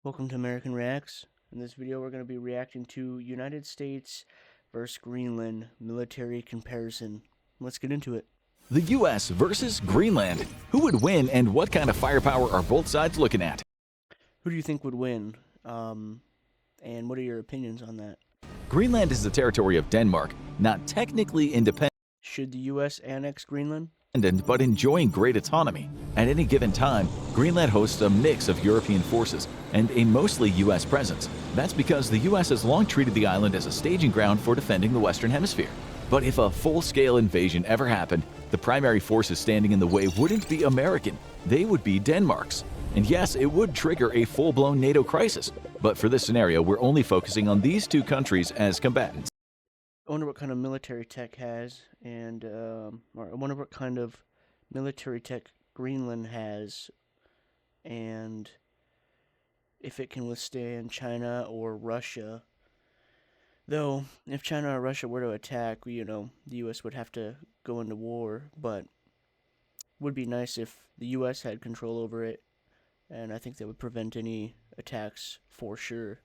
Welcome to American Reacts. In this video, we're going to be reacting to United States versus Greenland military comparison. Let's get into it. The US versus Greenland. Who would win and what kind of firepower are both sides looking at? Who do you think would win? And what are your opinions on that? Greenland is the territory of Denmark, not technically independent, Should the US annex Greenland? but enjoying great autonomy. At any given time, Greenland hosts a mix of European forces and a mostly US presence. That's because the US has long treated the island as a staging ground for defending the Western Hemisphere. But if a full-scale invasion ever happened, the primary forces standing in the way wouldn't be American, they would be Denmark's. And yes, it would trigger a full-blown NATO crisis. But for this scenario, we're only focusing on these two countries as combatants. I wonder what kind of military tech has, and or I wonder what kind of military tech Greenland has, and if it can withstand China or Russia. Though, if China or Russia were to attack, the U.S. would have to go into war, but it would be nice if the U.S. had control over it, and I think that would prevent any attacks for sure.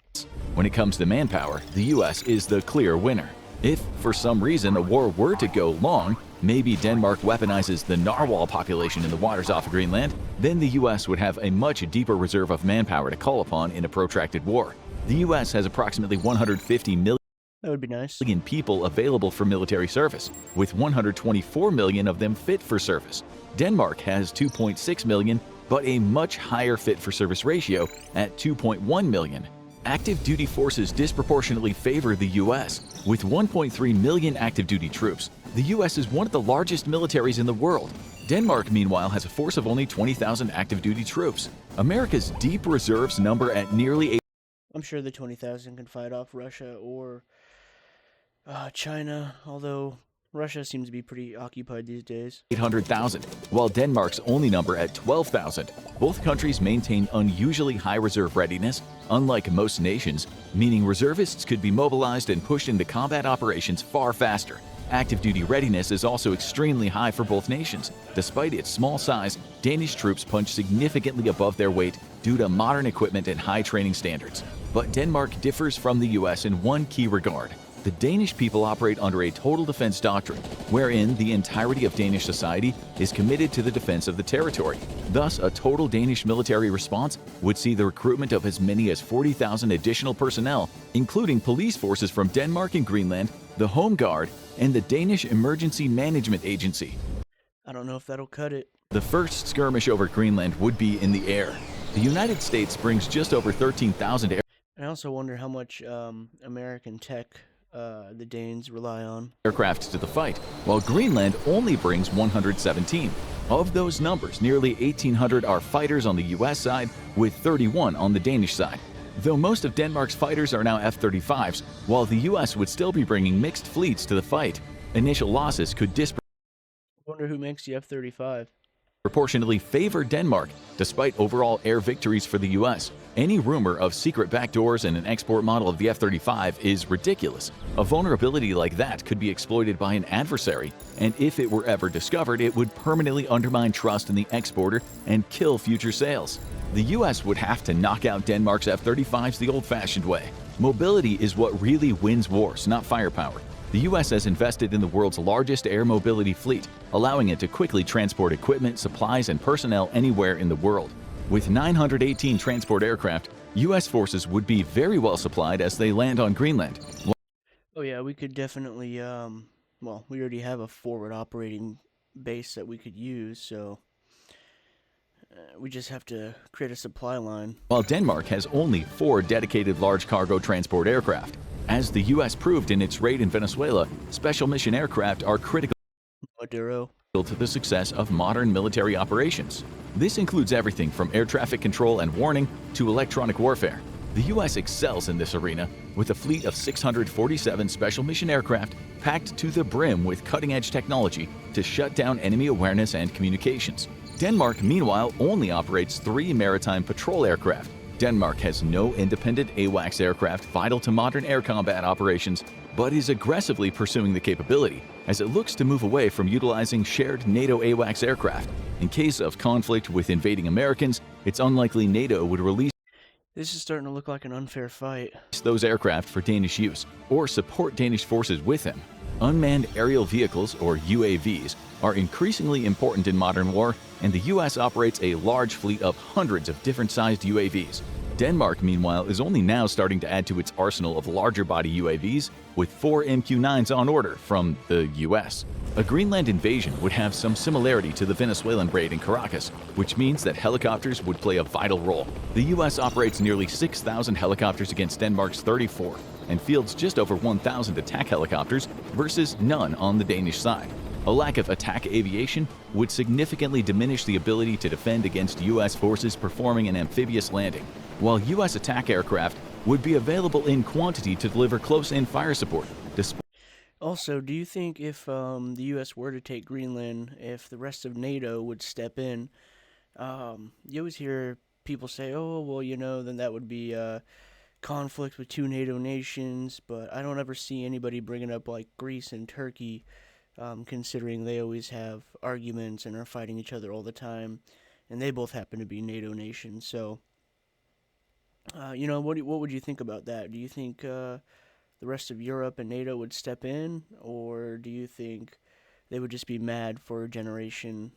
When it comes to manpower, the US is the clear winner. If, for some reason, a war were to go long, maybe Denmark weaponizes the narwhal population in the waters off of Greenland, then the US would have a much deeper reserve of manpower to call upon in a protracted war. The US has approximately 150 million That would be nice. people available for military service, with 124 million of them fit for service. Denmark has 2.6 million, but a much higher fit for service ratio at 2.1 million. Active duty forces disproportionately favor the U.S. With 1.3 million active duty troops, the U.S. is one of the largest militaries in the world. Denmark, meanwhile, has a force of only 20,000 active duty troops. America's deep reserves number at nearly I'm sure the 20,000 can fight off Russia or China, although Russia seems to be pretty occupied these days. 800,000, while Denmark's only number at 12,000. Both countries maintain unusually high reserve readiness, unlike most nations, meaning reservists could be mobilized and pushed into combat operations far faster. Active duty readiness is also extremely high for both nations. Despite its small size, Danish troops punch significantly above their weight due to modern equipment and high training standards. But Denmark differs from the US in one key regard. The Danish people operate under a total defense doctrine, wherein the entirety of Danish society is committed to the defense of the territory. Thus, a total Danish military response would see the recruitment of as many as 40,000 additional personnel, including police forces from Denmark and Greenland, the Home Guard, and the Danish Emergency Management Agency. I don't know if that'll cut it. The first skirmish over Greenland would be in the air. The United States brings just over 13,000 I also wonder how much American tech the Danes rely on. aircraft to the fight, while Greenland only brings 117. Of those numbers, nearly 1,800 are fighters on the US side, with 31 on the Danish side. Though most of Denmark's fighters are now F-35s, while the US would still be bringing mixed fleets to the fight. Initial losses could I wonder who makes the F-35. disproportionately favor Denmark, despite overall air victories for the US. Any rumor of secret backdoors and an export model of the F-35 is ridiculous. A vulnerability like that could be exploited by an adversary, and if it were ever discovered, it would permanently undermine trust in the exporter and kill future sales. The US would have to knock out Denmark's F-35s the old-fashioned way. Mobility is what really wins wars, not firepower. The U.S. has invested in the world's largest air mobility fleet, allowing it to quickly transport equipment, supplies, and personnel anywhere in the world. With 918 transport aircraft, U.S. forces would be very well supplied as they land on Greenland. Oh yeah, we could definitely, well, we already have a forward operating base that we could use, so we just have to create a supply line. While Denmark has only 4 dedicated large cargo transport aircraft. As the U.S. proved in its raid in Venezuela, special mission aircraft are critical Maduro. to the success of modern military operations. This includes everything from air traffic control and warning to electronic warfare. The U.S. excels in this arena with a fleet of 647 special mission aircraft packed to the brim with cutting-edge technology to shut down enemy awareness and communications. Denmark, meanwhile, only operates 3 maritime patrol aircraft. Denmark has no independent AWACS aircraft vital to modern air combat operations, but is aggressively pursuing the capability as it looks to move away from utilizing shared NATO AWACS aircraft. In case of conflict with invading Americans, it's unlikely NATO would release This is starting to look like an unfair fight. those aircraft for Danish use or support Danish forces with them. Unmanned aerial vehicles, or UAVs, are increasingly important in modern war, and the US operates a large fleet of hundreds of different-sized UAVs. Denmark, meanwhile, is only now starting to add to its arsenal of larger-body UAVs, with 4 MQ-9s on order from the US. A Greenland invasion would have some similarity to the Venezuelan raid in Caracas, which means that helicopters would play a vital role. The US operates nearly 6,000 helicopters against Denmark's 34, and fields just over 1,000 attack helicopters versus none on the Danish side. A lack of attack aviation would significantly diminish the ability to defend against US forces performing an amphibious landing, while US attack aircraft would be available in quantity to deliver close-in fire support. Also, do you think if the U.S. were to take Greenland, if the rest of NATO would step in, you always hear people say, oh, well, then that would be conflict with two NATO nations, but I don't ever see anybody bringing up like Greece and Turkey, considering they always have arguments and are fighting each other all the time, and they both happen to be NATO nations. So, what would you think about that? Do you think the rest of Europe and NATO would step in, or do you think they would just be mad for a generation,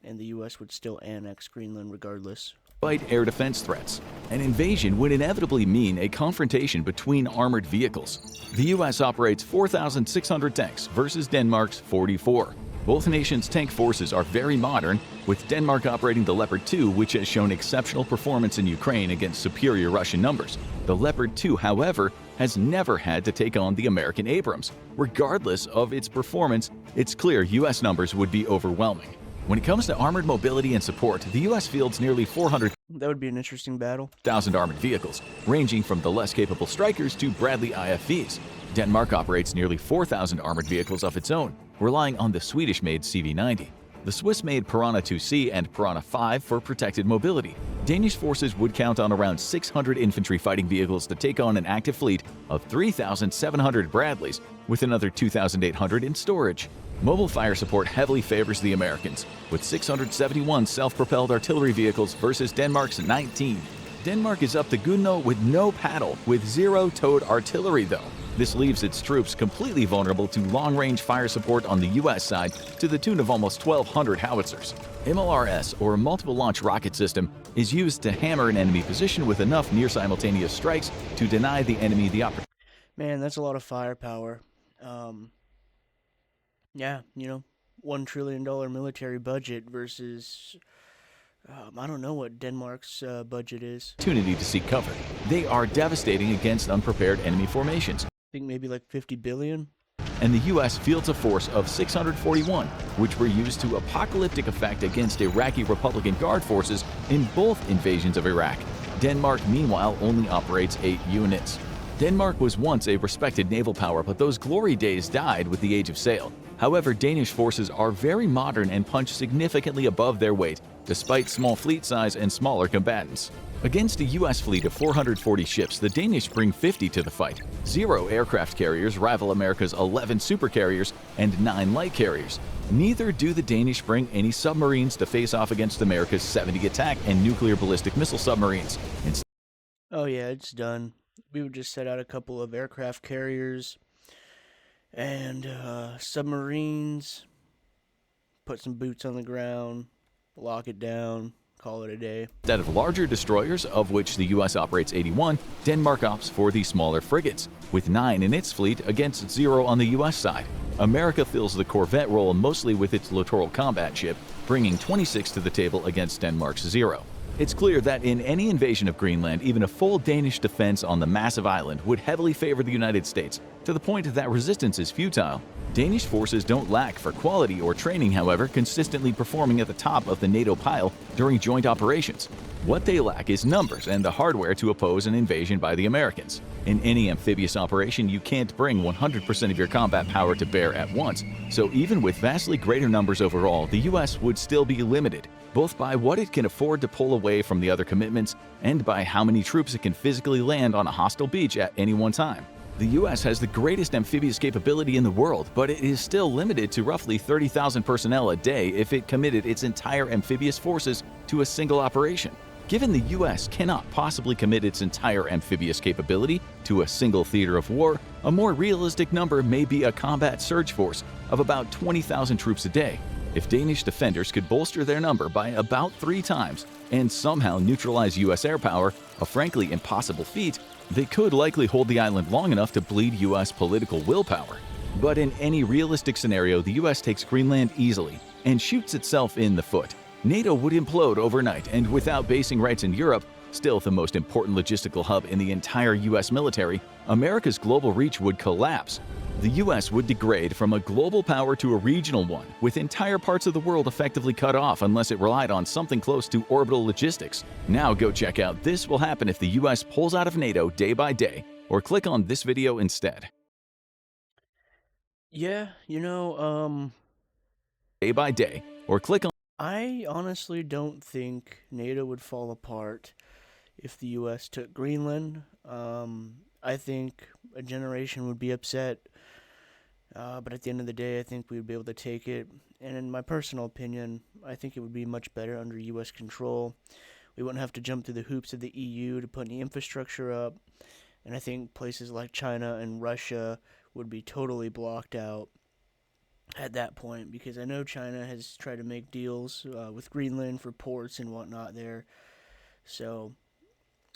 and the U.S. would still annex Greenland regardless? Despite air defense threats, an invasion would inevitably mean a confrontation between armored vehicles. The U.S. operates 4,600 tanks versus Denmark's 44. Both nations' tank forces are very modern, with Denmark operating the Leopard 2, which has shown exceptional performance in Ukraine against superior Russian numbers. The Leopard 2, however, has never had to take on the American Abrams. Regardless of its performance, it's clear U.S. numbers would be overwhelming. When it comes to armored mobility and support, the U.S. fields nearly 400,000 That would be an interesting battle. armored vehicles, ranging from the less capable Strykers to Bradley IFVs. Denmark operates nearly 4,000 armored vehicles of its own, relying on the Swedish-made CV-90, the Swiss-made Piranha 2C and Piranha 5 for protected mobility. Danish forces would count on around 600 infantry fighting vehicles to take on an active fleet of 3,700 Bradleys, with another 2,800 in storage. Mobile fire support heavily favors the Americans, with 671 self-propelled artillery vehicles versus Denmark's 19. Denmark is up to Gunno with no paddle, with zero towed artillery though. This leaves its troops completely vulnerable to long-range fire support on the U.S. side to the tune of almost 1,200 howitzers. MLRS, or Multiple Launch Rocket System, is used to hammer an enemy position with enough near-simultaneous strikes to deny the enemy the opportunity. Man, that's a lot of firepower. Yeah, $1 trillion military budget versus, I don't know what Denmark's budget is. To seek cover. They are devastating against unprepared enemy formations. I think maybe like 50 billion. And the U.S. fields a force of 641, which were used to apocalyptic effect against Iraqi Republican Guard forces in both invasions of Iraq. Denmark, meanwhile, only operates 8 units. Denmark was once a respected naval power, but those glory days died with the age of sail. However, Danish forces are very modern and punch significantly above their weight, despite small fleet size and smaller combatants. Against a U.S. fleet of 440 ships, the Danish bring 50 to the fight. 0 aircraft carriers rival America's 11 supercarriers and 9 light carriers. Neither do the Danish bring any submarines to face off against America's 70 attack and nuclear ballistic missile submarines. Oh yeah, it's done. We would just set out a couple of aircraft carriers and submarines, put some boots on the ground, lock it down, call it a day. Instead of larger destroyers, of which the U.S. operates 81, Denmark opts for the smaller frigates, with 9 in its fleet against 0 on the U.S. side. America fills the corvette role mostly with its littoral combat ship, bringing 26 to the table against Denmark's 0. It's clear that in any invasion of Greenland, even a full Danish defense on the massive island would heavily favor the United States, to the point that resistance is futile. Danish forces don't lack for quality or training, however, consistently performing at the top of the NATO pile during joint operations. What they lack is numbers and the hardware to oppose an invasion by the Americans. In any amphibious operation, you can't bring 100% of your combat power to bear at once, so even with vastly greater numbers overall, the U.S. would still be limited, both by what it can afford to pull away from the other commitments and by how many troops it can physically land on a hostile beach at any one time. The U.S. has the greatest amphibious capability in the world, but it is still limited to roughly 30,000 personnel a day if it committed its entire amphibious forces to a single operation. Given the US cannot possibly commit its entire amphibious capability to a single theater of war, a more realistic number may be a combat surge force of about 20,000 troops a day. If Danish defenders could bolster their number by about 3 times and somehow neutralize US air power, a frankly impossible feat, they could likely hold the island long enough to bleed US political willpower. But in any realistic scenario, the US takes Greenland easily and shoots itself in the foot. NATO would implode overnight, and without basing rights in Europe, still the most important logistical hub in the entire US military, America's global reach would collapse. The US would degrade from a global power to a regional one, with entire parts of the world effectively cut off unless it relied on something close to orbital logistics. Now go check out This Will Happen If the US Pulls Out of NATO Day by Day, or click on this video instead. Yeah, Day by day, or click on I honestly don't think NATO would fall apart if the U.S. took Greenland. I think a generation would be upset, but at the end of the day, I think we would be able to take it. And in my personal opinion, I think it would be much better under U.S. control. We wouldn't have to jump through the hoops of the EU to put any infrastructure up. And I think places like China and Russia would be totally blocked out at that point, because I know China has tried to make deals with Greenland for ports and whatnot there. So,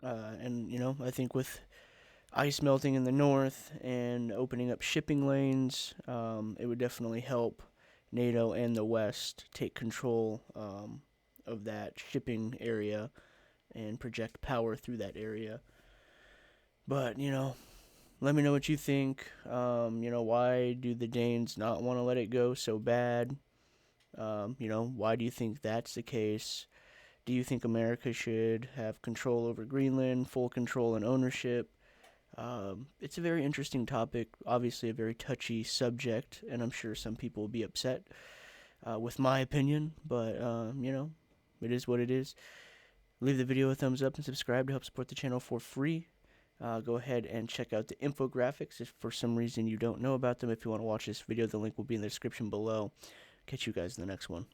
I think with ice melting in the north and opening up shipping lanes, it would definitely help NATO and the West take control of that shipping area and project power through that area. But, let me know what you think. Why do the Danes not want to let it go so bad? Why do you think that's the case? Do you think America should have control over Greenland, full control and ownership? It's a very interesting topic, obviously a very touchy subject, and I'm sure some people will be upset with my opinion, but, it is what it is. Leave the video a thumbs up and subscribe to help support the channel for free. Go ahead and check out the infographics if for some reason you don't know about them. If you want to watch this video, the link will be in the description below. Catch you guys in the next one.